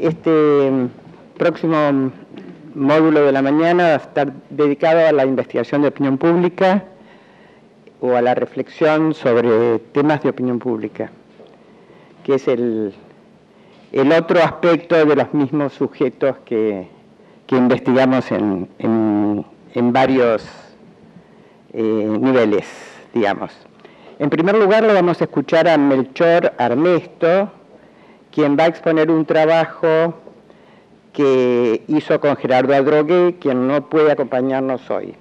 Este próximo módulo de la mañana va a estar dedicado a la investigación de opinión pública o a la reflexión sobre temas de opinión pública, que es el otro aspecto de los mismos sujetos que investigamos en varios niveles, digamos. En primer lugar, lo vamos a escuchar a Melchor Armesto, quien va a exponer un trabajo que hizo con Gerardo Adrogué, quien no puede acompañarnos hoy.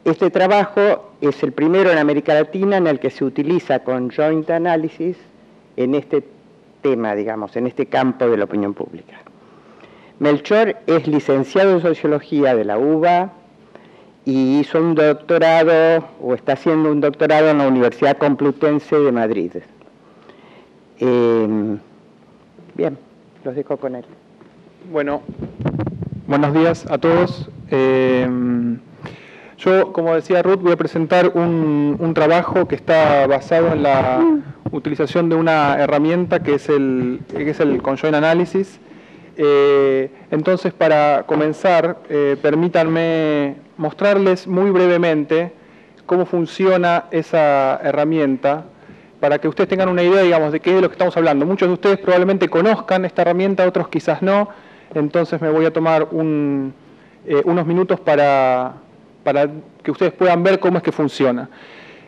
Este trabajo es el primero en América Latina en el que se utiliza conjoint analysis en este tema, digamos, en este campo de la opinión pública. Melchor es licenciado en Sociología de la UBA y hizo un doctorado, o está haciendo un doctorado en la Universidad Complutense de Madrid. Bien, los dejo con él. Bueno, buenos días a todos. Yo, como decía Ruth, voy a presentar un trabajo que está basado en la utilización de una herramienta que es el conjoint analysis. Entonces, para comenzar, permítanme mostrarles muy brevemente cómo funciona esa herramienta, para que ustedes tengan una idea, digamos, de qué es de lo que estamos hablando. Muchos de ustedes probablemente conozcan esta herramienta, otros quizás no, entonces me voy a tomar unos minutos para que ustedes puedan ver cómo es que funciona.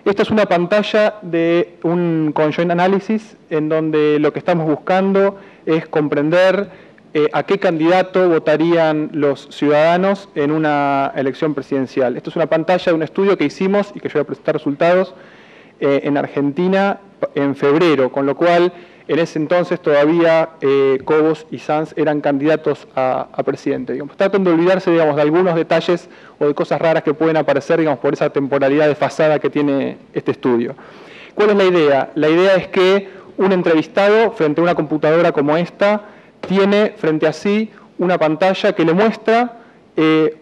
Esta es una pantalla de un conjoint analysis en donde lo que estamos buscando es comprender a qué candidato votarían los ciudadanos en una elección presidencial. Esto es una pantalla de un estudio que hicimos y que yo voy a presentar resultados en Argentina en febrero, con lo cual en ese entonces todavía Cobos y Sanz eran candidatos a presidente. Digamos. Traten de olvidarse, digamos, de algunos detalles o de cosas raras que pueden aparecer, digamos, por esa temporalidad desfasada que tiene este estudio. ¿Cuál es la idea? La idea es que un entrevistado frente a una computadora como esta tiene frente a sí una pantalla que le muestra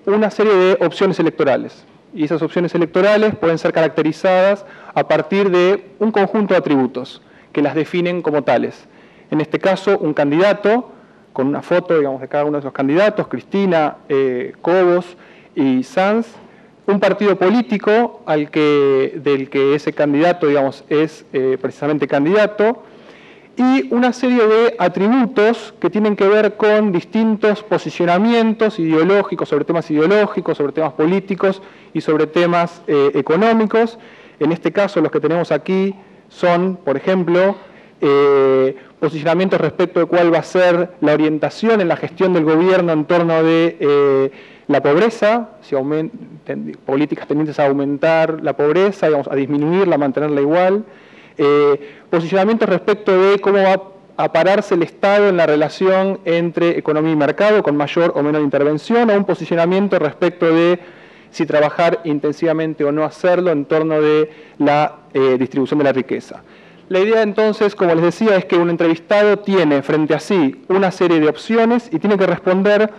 una serie de opciones electorales. Y esas opciones electorales pueden ser caracterizadas a partir de un conjunto de atributos que las definen como tales. En este caso, un candidato, con una foto, digamos, de cada uno de los candidatos, Cristina, Cobos y Sanz, un partido político del que ese candidato, digamos, es precisamente candidato, y una serie de atributos que tienen que ver con distintos posicionamientos ideológicos, sobre temas ideológicos, sobre temas políticos y sobre temas económicos. En este caso, los que tenemos aquí son, por ejemplo, posicionamientos respecto de cuál va a ser la orientación en la gestión del gobierno en torno de la pobreza, si políticas tendientes a aumentar la pobreza, digamos, a disminuirla, a mantenerla igual. Posicionamientos respecto de cómo va a pararse el Estado en la relación entre economía y mercado, con mayor o menor intervención, o un posicionamiento respecto de si trabajar intensivamente o no hacerlo en torno de la distribución de la riqueza. La idea entonces, como les decía, es que un entrevistado tiene frente a sí una serie de opciones y tiene que responder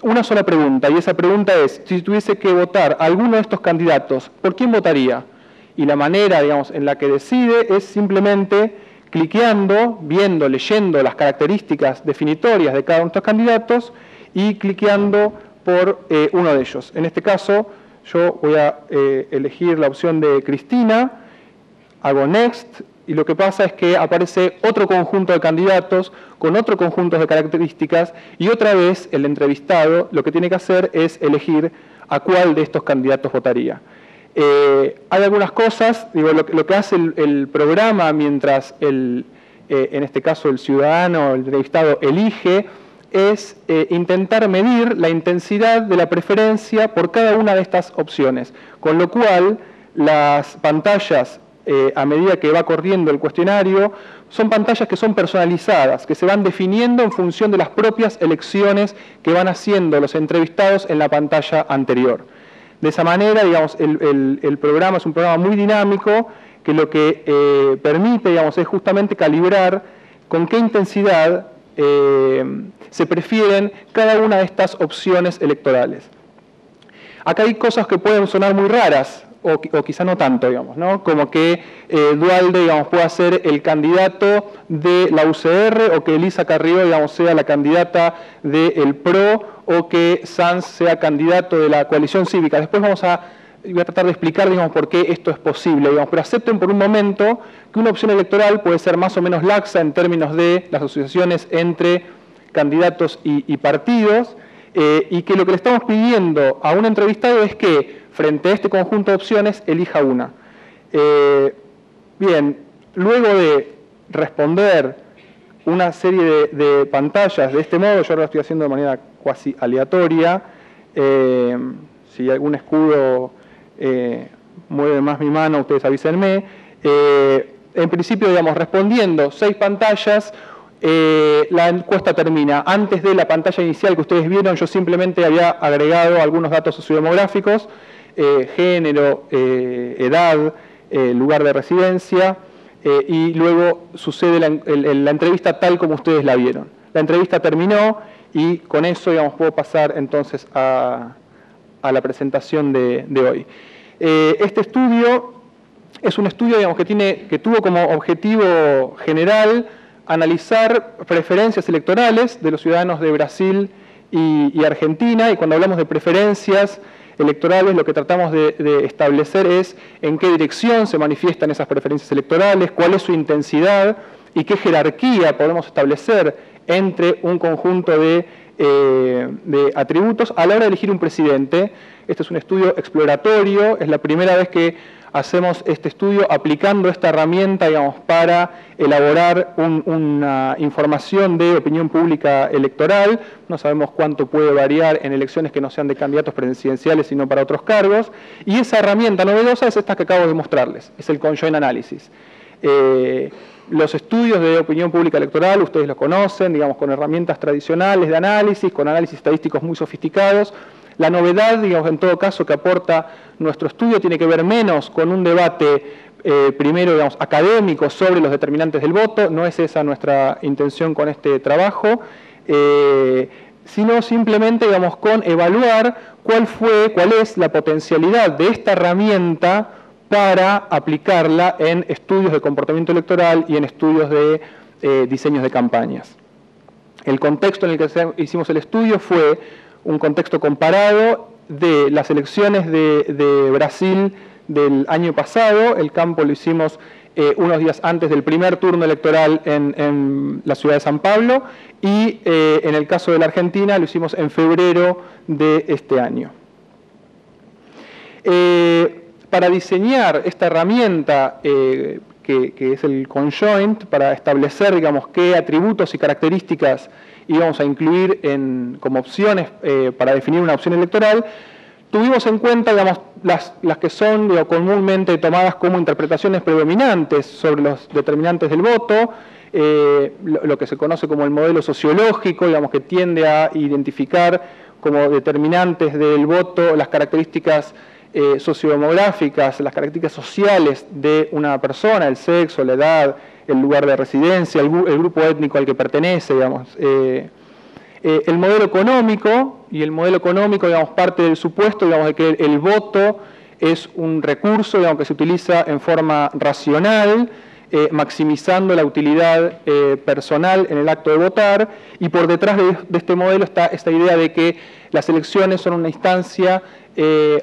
una sola pregunta, y esa pregunta es, si tuviese que votar a alguno de estos candidatos, ¿por quién votaría? Y la manera, digamos, en la que decide es simplemente cliqueando, viendo, leyendo las características definitorias de cada uno de estos candidatos y cliqueando por uno de ellos. En este caso, yo voy a elegir la opción de Cristina, hago Next, y lo que pasa es que aparece otro conjunto de candidatos con otro conjunto de características, y otra vez el entrevistado lo que tiene que hacer es elegir a cuál de estos candidatos votaría. Hay algunas cosas, digo, lo que hace el programa mientras en este caso el ciudadano, el entrevistado, elige, es intentar medir la intensidad de la preferencia por cada una de estas opciones, con lo cual las pantallas, a medida que va corriendo el cuestionario, son pantallas que son personalizadas, que se van definiendo en función de las propias elecciones que van haciendo los entrevistados en la pantalla anterior. De esa manera, digamos, el programa es un programa muy dinámico que lo que permite, digamos, es justamente calibrar con qué intensidad se prefieren cada una de estas opciones electorales. Acá hay cosas que pueden sonar muy raras o quizá no tanto, digamos, ¿no? Como que Duhalde, digamos, pueda ser el candidato de la UCR, o que Elisa Carrió, digamos, sea la candidata del PRO, o que Sanz sea candidato de la coalición cívica. Después voy a tratar de explicar, digamos, por qué esto es posible, digamos, pero acepten por un momento que una opción electoral puede ser más o menos laxa en términos de las asociaciones entre candidatos y partidos, y que lo que le estamos pidiendo a un entrevistado es que, frente a este conjunto de opciones, elija una. Bien, luego de responder una serie de pantallas de este modo, yo ahora lo estoy haciendo de manera cuasi aleatoria, si algún escudo mueve más mi mano, ustedes avísenme. En principio, digamos, respondiendo 6 pantallas, la encuesta termina. Antes de la pantalla inicial que ustedes vieron, yo simplemente había agregado algunos datos sociodemográficos, género, edad, lugar de residencia, y luego sucede la entrevista tal como ustedes la vieron. La entrevista terminó y con eso, digamos, puedo pasar entonces a la presentación de hoy. Este estudio es un estudio, digamos, que tuvo como objetivo general analizar preferencias electorales de los ciudadanos de Brasil y Argentina, y cuando hablamos de preferencias electorales lo que tratamos de establecer es en qué dirección se manifiestan esas preferencias electorales, cuál es su intensidad y qué jerarquía podemos establecer entre un conjunto de atributos a la hora de elegir un presidente. Este es un estudio exploratorio, es la primera vez que hacemos este estudio aplicando esta herramienta, digamos, para elaborar una información de opinión pública electoral. No sabemos cuánto puede variar en elecciones que no sean de candidatos presidenciales, sino para otros cargos. Y esa herramienta novedosa es esta que acabo de mostrarles, es el Conjoint Analysis. Los estudios de opinión pública electoral, ustedes los conocen, digamos, con herramientas tradicionales de análisis, con análisis estadísticos muy sofisticados. La novedad, digamos, en todo caso, que aporta nuestro estudio tiene que ver menos con un debate, primero, digamos, académico sobre los determinantes del voto, no es esa nuestra intención con este trabajo, sino simplemente, digamos, con evaluar cuál es la potencialidad de esta herramienta para aplicarla en estudios de comportamiento electoral y en estudios de diseños de campañas. El contexto en el que hicimos el estudio fue un contexto comparado de las elecciones de Brasil del año pasado. El campo lo hicimos unos días antes del primer turno electoral en la ciudad de San Pablo, y en el caso de la Argentina lo hicimos en febrero de este año. Para diseñar esta herramienta que es el Conjoint, para establecer, digamos, qué atributos y características íbamos a incluir como opciones para definir una opción electoral, tuvimos en cuenta, digamos, las que son, digo, comúnmente tomadas como interpretaciones predominantes sobre los determinantes del voto, lo que se conoce como el modelo sociológico, digamos, que tiende a identificar como determinantes del voto las características sociodemográficas, las características sociales de una persona, el sexo, la edad, el lugar de residencia, el grupo étnico al que pertenece, digamos. El modelo económico, digamos, parte del supuesto, digamos, de que el voto es un recurso, digamos, que se utiliza en forma racional, maximizando la utilidad personal en el acto de votar, y por detrás de este modelo está esta idea de que las elecciones son una instancia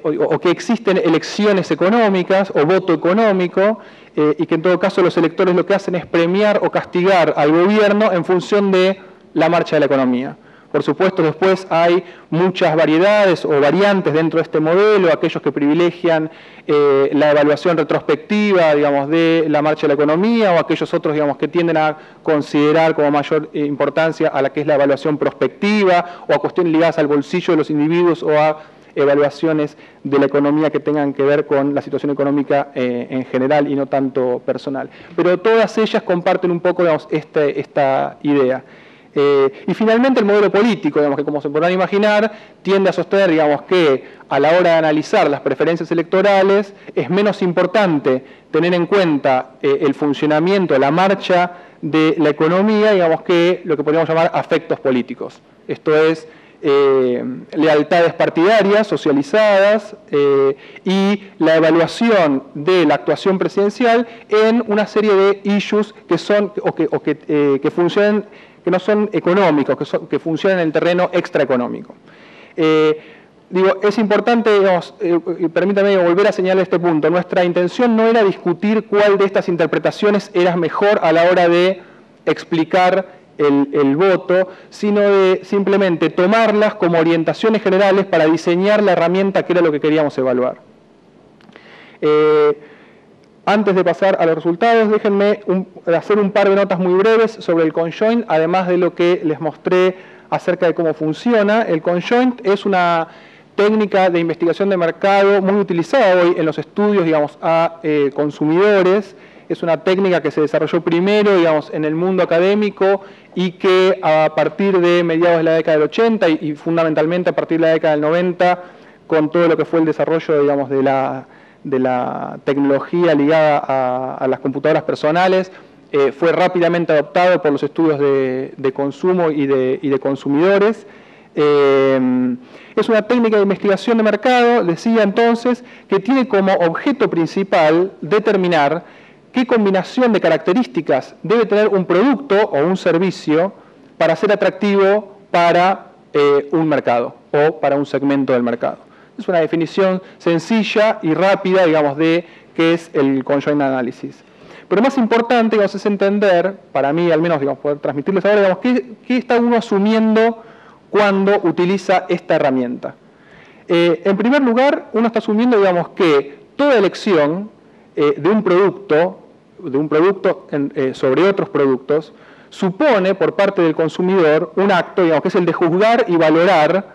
o que existen elecciones económicas o voto económico, y que en todo caso los electores lo que hacen es premiar o castigar al gobierno en función de la marcha de la economía. Por supuesto, después hay muchas variedades o variantes dentro de este modelo, aquellos que privilegian la evaluación retrospectiva, digamos, de la marcha de la economía, o aquellos otros, digamos, que tienden a considerar como mayor importancia a la que es la evaluación prospectiva, o a cuestiones ligadas al bolsillo de los individuos, o a evaluaciones de la economía que tengan que ver con la situación económica en general y no tanto personal. Pero todas ellas comparten un poco, digamos, esta idea. Y finalmente el modelo político, digamos, que como se podrán imaginar, tiende a sostener, digamos, que a la hora de analizar las preferencias electorales es menos importante tener en cuenta el funcionamiento, la marcha de la economía, digamos, que lo que podríamos llamar afectos políticos. Esto es, lealtades partidarias socializadas y la evaluación de la actuación presidencial en una serie de issues que son que funcionan, que no son económicos, que funcionan en el terreno extraeconómico. Es importante, permítame volver a señalar este punto. Nuestra intención no era discutir cuál de estas interpretaciones era mejor a la hora de explicar el voto, sino de simplemente tomarlas como orientaciones generales para diseñar la herramienta que era lo que queríamos evaluar. Antes de pasar a los resultados, déjenme hacer un par de notas muy breves sobre el conjoint, además de lo que les mostré acerca de cómo funciona. El conjoint es una técnica de investigación de mercado muy utilizada hoy en los estudios, digamos, a consumidores. Es una técnica que se desarrolló primero, digamos, en el mundo académico y que a partir de mediados de la década del 80 y fundamentalmente a partir de la década del 90, con todo lo que fue el desarrollo, digamos, de la tecnología ligada a las computadoras personales, fue rápidamente adoptado por los estudios de consumo y de consumidores. Es una técnica de investigación de mercado, decía entonces, que tiene como objeto principal determinar qué combinación de características debe tener un producto o un servicio para ser atractivo para un mercado o para un segmento del mercado. Es una definición sencilla y rápida, digamos, de qué es el conjoint analysis. Pero más importante, digamos, es entender, para mí al menos, digamos, poder transmitirles ahora, digamos, qué está uno asumiendo cuando utiliza esta herramienta. En primer lugar, uno está asumiendo, digamos, que toda elección de un producto sobre otros productos supone por parte del consumidor un acto, digamos, que es el de juzgar y valorar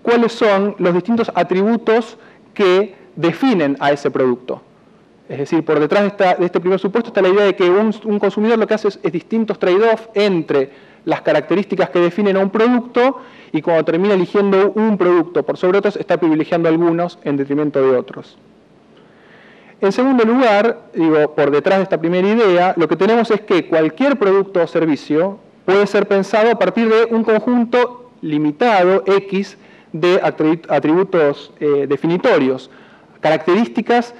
cuáles son los distintos atributos que definen a ese producto. Es decir, por detrás de este primer supuesto está la idea de que un consumidor lo que hace es distintos trade-off entre las características que definen a un producto y cuando termina eligiendo un producto por sobre otros está privilegiando algunos en detrimento de otros. En segundo lugar, por detrás de esta primera idea, lo que tenemos es que cualquier producto o servicio puede ser pensado a partir de un conjunto limitado, X, de atributos definitorios, características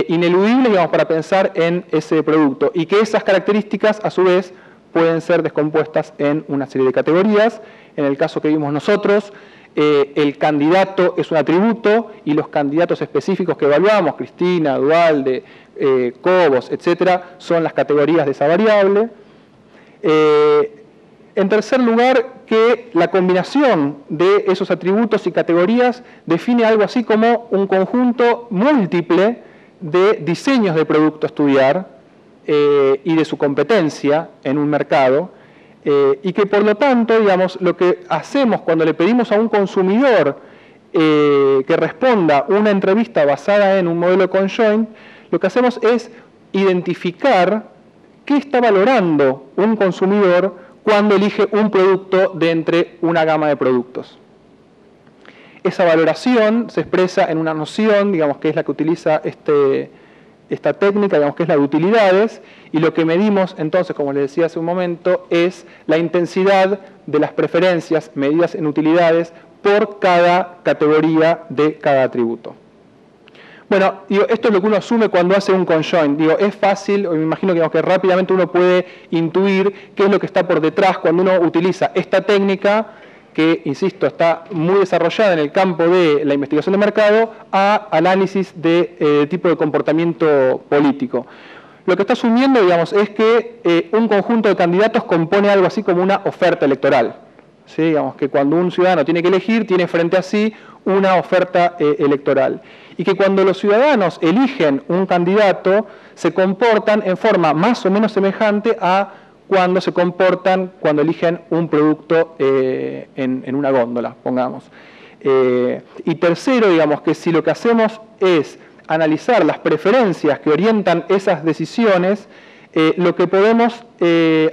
ineludibles, digamos, para pensar en ese producto, y que esas características, a su vez, pueden ser descompuestas en una serie de categorías. En el caso que vimos nosotros, el candidato es un atributo y los candidatos específicos que evaluamos, Cristina, Dualde, Cobos, etcétera, son las categorías de esa variable. En tercer lugar, que la combinación de esos atributos y categorías define algo así como un conjunto múltiple de diseños de producto a estudiar y de su competencia en un mercado, y que por lo tanto, digamos, lo que hacemos cuando le pedimos a un consumidor que responda una entrevista basada en un modelo conjoint, lo que hacemos es identificar qué está valorando un consumidor cuando elige un producto de entre una gama de productos. Esa valoración se expresa en una noción, digamos, que es la que utiliza esta técnica, digamos, que es la de utilidades, y lo que medimos entonces, como les decía hace un momento, es la intensidad de las preferencias medidas en utilidades por cada categoría de cada atributo. Bueno, esto es lo que uno asume cuando hace un conjoint. Es fácil, o me imagino que rápidamente uno puede intuir qué es lo que está por detrás cuando uno utiliza esta técnica, que, insisto, está muy desarrollada en el campo de la investigación de mercado, a análisis de tipo de comportamiento político. Lo que está asumiendo, digamos, es que un conjunto de candidatos compone algo así como una oferta electoral. ¿Sí? Digamos que cuando un ciudadano tiene que elegir, tiene frente a sí una oferta electoral. Y que cuando los ciudadanos eligen un candidato, se comportan en forma más o menos semejante a cuando se comportan cuando eligen un producto en una góndola, pongamos. Y tercero, digamos que si lo que hacemos es analizar las preferencias que orientan esas decisiones, lo que podemos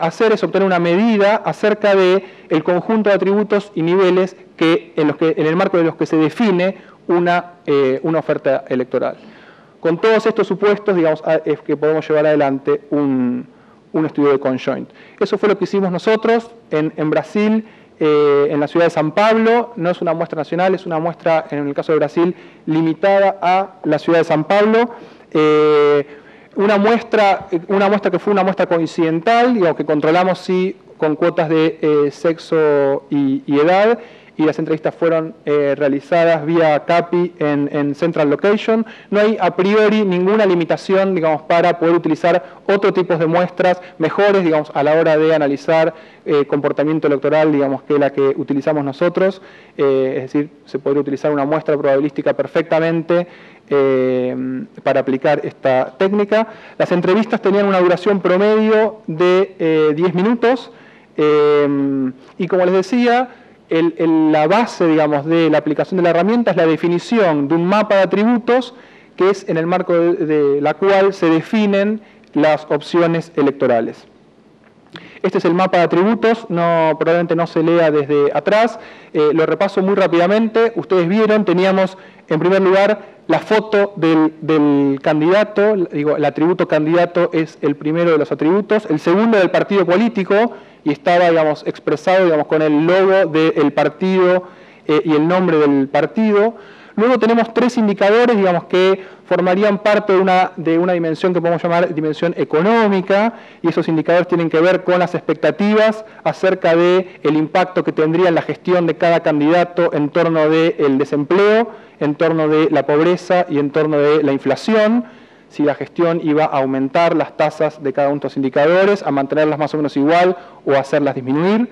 hacer es obtener una medida acerca del conjunto de atributos y niveles en el marco de los que se define una oferta electoral. Con todos estos supuestos, digamos, es que podemos llevar adelante un estudio de conjoint. Eso fue lo que hicimos nosotros en Brasil en la ciudad de San Pablo. No es una muestra nacional, es una muestra, en el caso de Brasil, limitada a la ciudad de San Pablo. Una muestra que fue una muestra coincidental, digamos, que controlamos sí con cuotas de sexo y edad, y las entrevistas fueron realizadas vía CAPI en Central Location. No hay a priori ninguna limitación, digamos, para poder utilizar otro tipo de muestras mejores, digamos, a la hora de analizar comportamiento electoral, digamos, que la que utilizamos nosotros. Es decir, se podría utilizar una muestra probabilística perfectamente para aplicar esta técnica. Las entrevistas tenían una duración promedio de 10 minutos y, como les decía, la base, digamos, de la aplicación de la herramienta es la definición de un mapa de atributos, que es en el marco de la cual se definen las opciones electorales. Este es el mapa de atributos, probablemente no se lea desde atrás, lo repaso muy rápidamente. Ustedes vieron, teníamos en primer lugar la foto del candidato, digo, el atributo candidato es el primero de los atributos, el segundo del partido político, y estaba, digamos, expresado, digamos, con el logo del partido y el nombre del partido. Luego tenemos 3 indicadores, digamos, que formarían parte de una dimensión que podemos llamar dimensión económica, y esos indicadores tienen que ver con las expectativas acerca del impacto que tendría en la gestión de cada candidato en torno del desempleo, en torno de la pobreza y en torno de la inflación, si la gestión iba a aumentar las tasas de cada uno de estos indicadores, a mantenerlas más o menos igual o a hacerlas disminuir.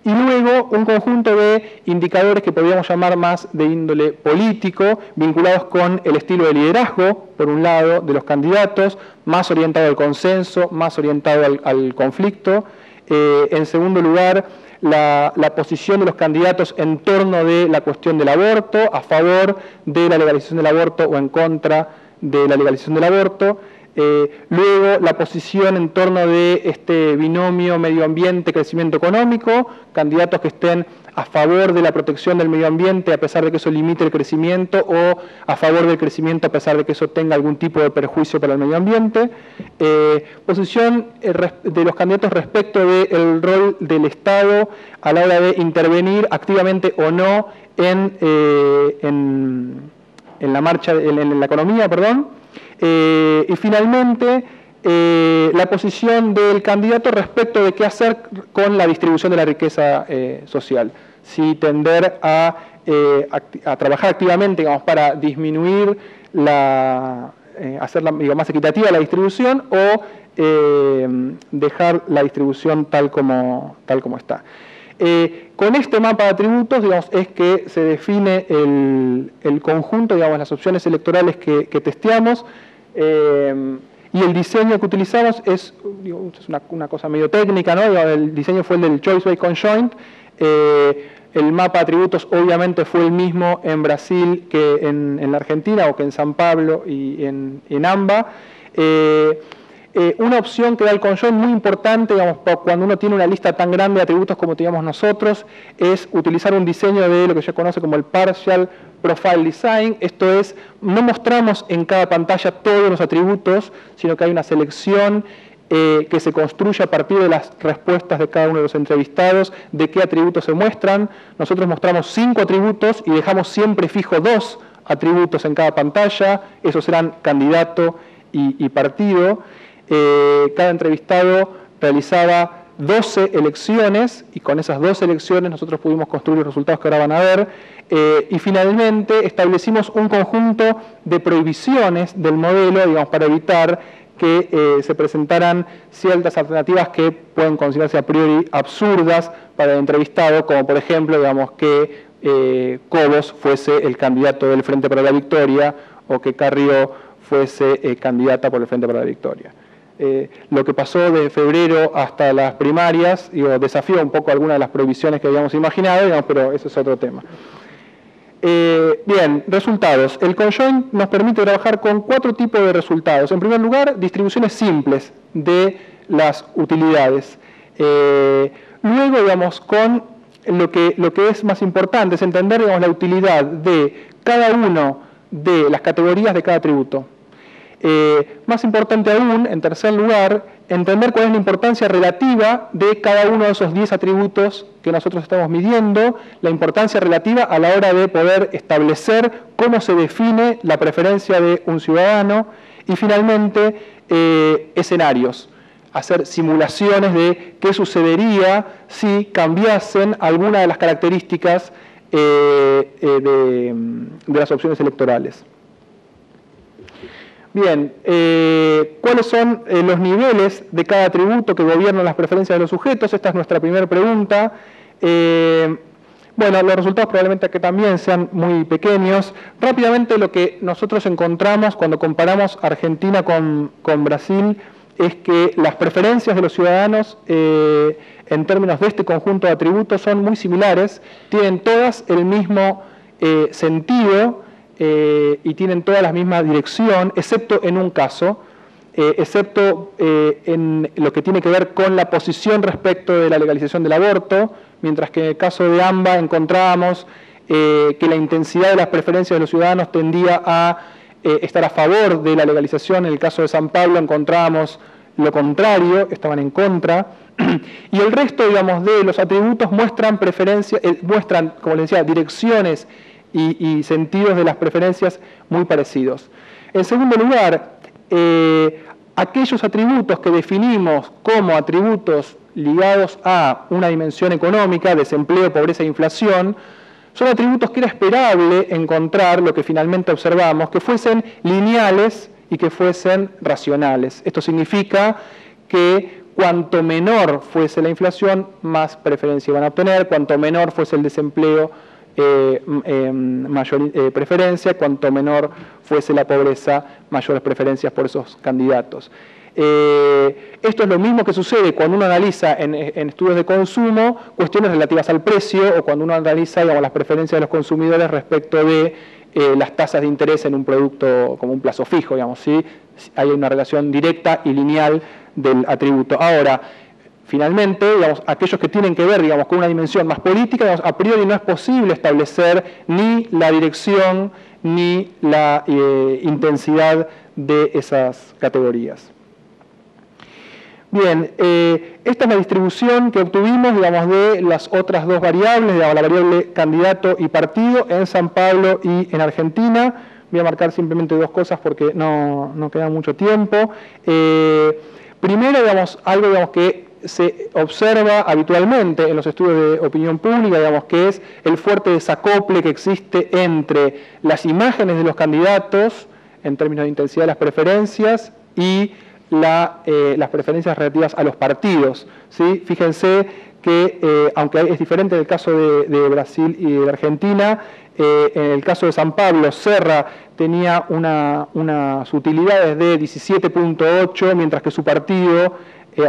Y luego un conjunto de indicadores que podríamos llamar más de índole político, vinculados con el estilo de liderazgo, por un lado, de los candidatos, más orientado al consenso, más orientado al conflicto. En segundo lugar, la posición de los candidatos en torno de la cuestión del aborto, a favor de la legalización del aborto o en contra de la legalización del aborto. Luego la posición en torno de este binomio medio ambiente-crecimiento económico, candidatos que estén a favor de la protección del medio ambiente a pesar de que eso limite el crecimiento, o a favor del crecimiento a pesar de que eso tenga algún tipo de perjuicio para el medio ambiente. Posición de los candidatos respecto del rol del Estado a la hora de intervenir activamente o no en la economía, perdón. Y finalmente, la posición del candidato respecto de qué hacer con la distribución de la riqueza social. Si tender a trabajar activamente, digamos, para disminuir hacerla, digamos, más equitativa la distribución, o dejar la distribución tal como está. Con este mapa de atributos, digamos, es que se define el conjunto, digamos, las opciones electorales que testeamos, y el diseño que utilizamos es una cosa medio técnica, ¿no? El diseño fue el del Choice by Conjoint. El mapa de atributos obviamente fue el mismo en Brasil que en la Argentina, o que en San Pablo y en AMBA. Una opción que da el conjoint muy importante, digamos, cuando uno tiene una lista tan grande de atributos como teníamos nosotros, es utilizar un diseño de lo que se conoce como el Partial Profile Design. Esto es, no mostramos en cada pantalla todos los atributos, sino que hay una selección que se construye a partir de las respuestas de cada uno de los entrevistados de qué atributos se muestran. Nosotros mostramos 5 atributos y dejamos siempre fijo 2 atributos en cada pantalla. Esos serán candidato y partido. Cada entrevistado realizaba 12 elecciones, y con esas 12 elecciones nosotros pudimos construir los resultados que ahora van a ver, y finalmente establecimos un conjunto de prohibiciones del modelo, digamos, para evitar que se presentaran ciertas alternativas que pueden considerarse a priori absurdas para el entrevistado, como por ejemplo, digamos, que Cobos fuese el candidato del Frente para la Victoria, o que Carrió fuese candidata por el Frente para la Victoria. Lo que pasó de febrero hasta las primarias, desafió un poco algunas de las prohibiciones que habíamos imaginado, digamos, pero eso es otro tema. Bien, resultados. El conjoint nos permite trabajar con 4 tipos de resultados. En primer lugar, distribuciones simples de las utilidades. Luego, digamos, con lo que es más importante, es entender, digamos, la utilidad de cada uno de las categorías de cada atributo. Más importante aún, en tercer lugar, entender cuál es la importancia relativa de cada uno de esos 10 atributos que nosotros estamos midiendo, la importancia relativa a la hora de poder establecer cómo se define la preferencia de un ciudadano, y finalmente escenarios, hacer simulaciones de qué sucedería si cambiasen alguna de las características de las opciones electorales. Bien, ¿cuáles son los niveles de cada atributo que gobiernan las preferencias de los sujetos? Esta es nuestra primera pregunta. Bueno, los resultados probablemente que también sean muy pequeños. Rápidamente lo que nosotros encontramos cuando comparamos Argentina con Brasil es que las preferencias de los ciudadanos en términos de este conjunto de atributos son muy similares, tienen todas el mismo sentido, y tienen toda la misma dirección, excepto en un caso, excepto en lo que tiene que ver con la posición respecto de la legalización del aborto, mientras que en el caso de AMBA encontrábamos que la intensidad de las preferencias de los ciudadanos tendía a estar a favor de la legalización. En el caso de San Pablo encontrábamos lo contrario, estaban en contra, y el resto, digamos, de los atributos muestran preferencias, muestran, como les decía, direcciones y sentidos de las preferencias muy parecidos. En segundo lugar, aquellos atributos que definimos como atributos ligados a una dimensión económica, desempleo, pobreza e inflación, son atributos que era esperable encontrar, lo que finalmente observamos, que fuesen lineales y que fuesen racionales. Esto significa que cuanto menor fuese la inflación, más preferencia van a obtener, cuanto menor fuese el desempleo, mayor preferencia, cuanto menor fuese la pobreza, mayores preferencias por esos candidatos. Esto es lo mismo que sucede cuando uno analiza en estudios de consumo cuestiones relativas al precio, o cuando uno analiza, digamos, las preferencias de los consumidores respecto de las tasas de interés en un producto como un plazo fijo, digamos, ¿sí? Hay una relación directa y lineal del atributo. Ahora, finalmente, digamos, aquellos que tienen que ver, digamos, con una dimensión más política, digamos, a priori no es posible establecer ni la dirección ni la intensidad de esas categorías. Bien, esta es la distribución que obtuvimos, digamos, de las otras dos variables, digamos, la variable candidato y partido en San Pablo y en Argentina. Voy a marcar simplemente dos cosas porque no queda mucho tiempo. Primero, digamos, algo, digamos, que se observa habitualmente en los estudios de opinión pública, digamos, que es el fuerte desacople que existe entre las imágenes de los candidatos en términos de intensidad de las preferencias y las preferencias relativas a los partidos, ¿sí? Fíjense que, aunque es diferente en el caso de Brasil y de Argentina, en el caso de San Pablo, Serra tenía unas utilidades de 17.8, mientras que su partido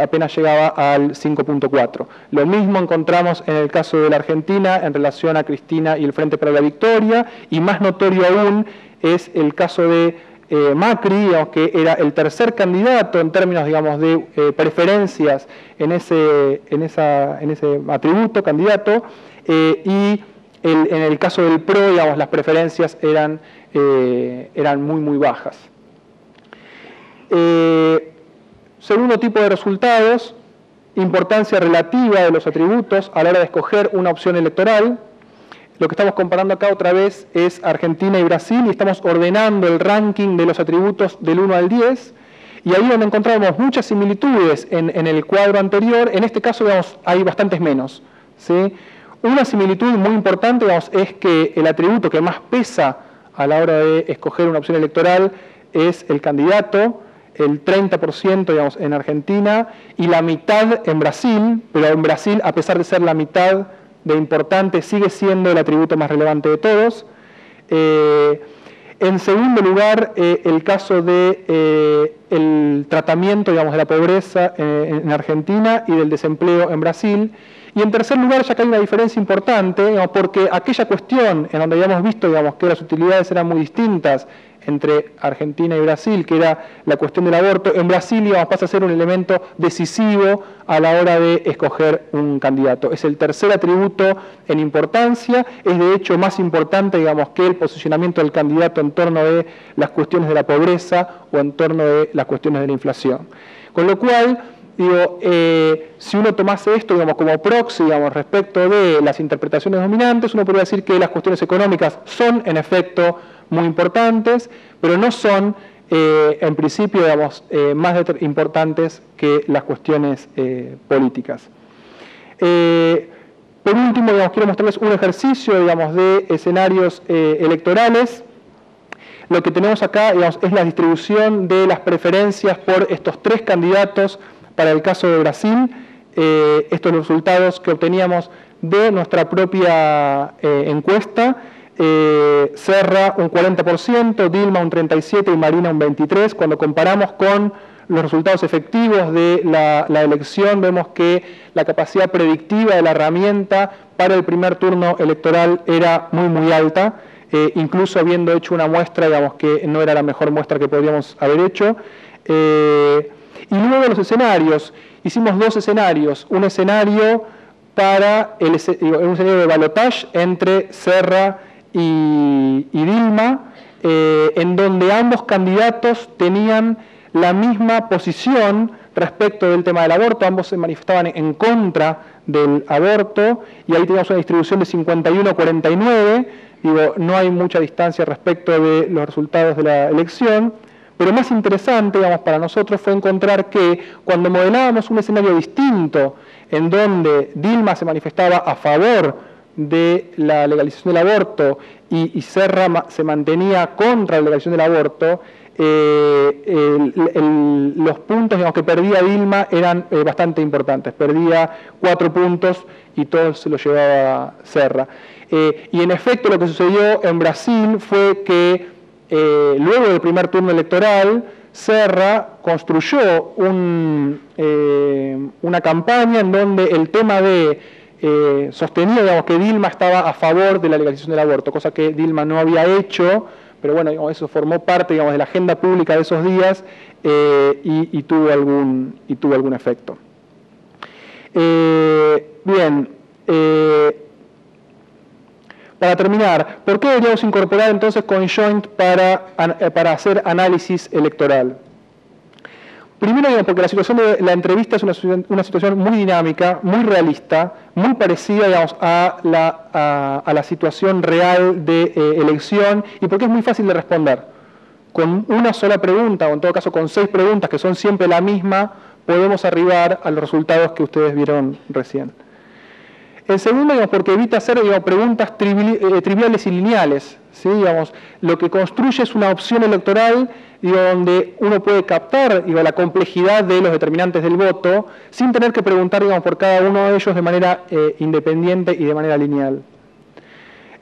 apenas llegaba al 5.4. Lo mismo encontramos en el caso de la Argentina en relación a Cristina y el Frente para la Victoria, y más notorio aún es el caso de Macri, digamos, que era el tercer candidato en términos, digamos, de preferencias en ese atributo candidato, y en el caso del PRO, digamos, las preferencias eran muy bajas. Segundo tipo de resultados, importancia relativa de los atributos a la hora de escoger una opción electoral. Lo que estamos comparando acá otra vez es Argentina y Brasil, y estamos ordenando el ranking de los atributos del 1 al 10, y ahí donde encontramos muchas similitudes en el cuadro anterior, en este caso, digamos, hay bastantes menos, ¿sí? Una similitud muy importante, digamos, es que el atributo que más pesa a la hora de escoger una opción electoral es el candidato, el 30%, digamos, en Argentina, y la mitad en Brasil, pero en Brasil, a pesar de ser la mitad de importante, sigue siendo el atributo más relevante de todos. En segundo lugar, el caso de el tratamiento, digamos, de la pobreza en Argentina y del desempleo en Brasil. Y en tercer lugar, ya que hay una diferencia importante, digamos, porque aquella cuestión en donde habíamos visto, digamos, que las utilidades eran muy distintas entre Argentina y Brasil, que era la cuestión del aborto, en Brasil, digamos, pasa a ser un elemento decisivo a la hora de escoger un candidato. Es el tercer atributo en importancia, es de hecho más importante, digamos, que el posicionamiento del candidato en torno de las cuestiones de la pobreza o en torno de las cuestiones de la inflación. Con lo cual, digo, si uno tomase esto, digamos, como proxy, digamos, respecto de las interpretaciones dominantes, uno podría decir que las cuestiones económicas son, en efecto, muy importantes, pero no son, en principio, digamos, más importantes que las cuestiones políticas. Por último, digamos, quiero mostrarles un ejercicio, digamos, de escenarios electorales. Lo que tenemos acá, digamos, es la distribución de las preferencias por estos tres candidatos para el caso de Brasil. Estos resultados que obteníamos de nuestra propia encuesta. Serra un 40%, Dilma un 37% y Marina un 23%. Cuando comparamos con los resultados efectivos de la elección, vemos que la capacidad predictiva de la herramienta para el primer turno electoral era muy alta, incluso habiendo hecho una muestra, digamos, que no era la mejor muestra que podríamos haber hecho. Y luego los escenarios, hicimos dos escenarios, un escenario para un escenario de balotage entre Serra y Dilma, en donde ambos candidatos tenían la misma posición respecto del tema del aborto, ambos se manifestaban en contra del aborto, y ahí teníamos una distribución de 51-49, digo, no hay mucha distancia respecto de los resultados de la elección, pero más interesante, digamos, para nosotros fue encontrar que cuando modelábamos un escenario distinto, en donde Dilma se manifestaba a favor de la legalización del aborto y Serra se mantenía contra la legalización del aborto, los puntos, digamos, que perdía Dilma eran bastante importantes. Perdía 4 puntos y todos se los llevaba Serra. Y en efecto lo que sucedió en Brasil fue que luego del primer turno electoral, Serra construyó una campaña en donde el tema de sostenía, digamos, que Dilma estaba a favor de la legalización del aborto, cosa que Dilma no había hecho, pero bueno, digamos, eso formó parte, digamos, de la agenda pública de esos días y tuvo algún efecto. Bien, para terminar, ¿por qué deberíamos incorporar entonces Conjoint para hacer análisis electoral? Primero, digamos, porque la situación de la entrevista es una situación muy dinámica, muy realista, muy parecida, digamos, a la situación real de elección, y porque es muy fácil de responder. Con una sola pregunta, o en todo caso con 6 preguntas, que son siempre la misma, podemos arribar a los resultados que ustedes vieron recién. En segundo, digamos, porque evita hacer, digamos, preguntas triviales y lineales, ¿sí? Digamos, lo que construye es una opción electoral, digo, donde uno puede captar, digo, la complejidad de los determinantes del voto sin tener que preguntar, digamos, por cada uno de ellos de manera independiente y de manera lineal.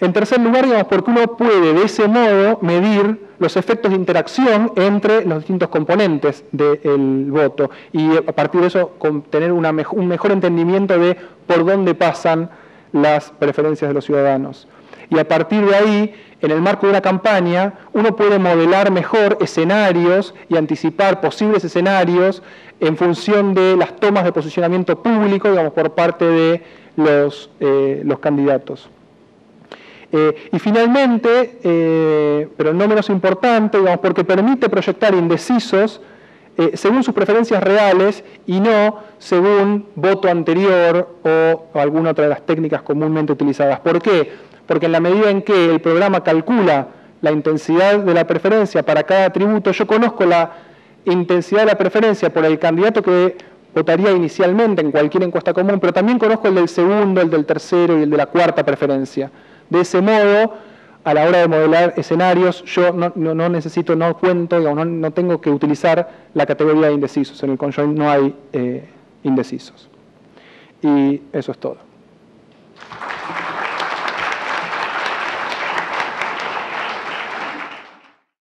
En tercer lugar, digamos, porque uno puede de ese modo medir los efectos de interacción entre los distintos componentes del voto y a partir de eso tener un mejor entendimiento de por dónde pasan las preferencias de los ciudadanos. Y a partir de ahí, en el marco de una campaña, uno puede modelar mejor escenarios y anticipar posibles escenarios en función de las tomas de posicionamiento público, digamos, por parte de los candidatos. Y finalmente, pero no menos importante, digamos, porque permite proyectar indecisos según sus preferencias reales y no según voto anterior o alguna otra de las técnicas comúnmente utilizadas. ¿Por qué? Porque en la medida en que el programa calcula la intensidad de la preferencia para cada atributo, yo conozco la intensidad de la preferencia por el candidato que votaría inicialmente en cualquier encuesta común, pero también conozco el del segundo, el del tercero y el de la cuarta preferencia. De ese modo, a la hora de modelar escenarios, yo no necesito, no cuento, digamos, no tengo que utilizar la categoría de indecisos. En el Conjoint no hay indecisos. Y eso es todo.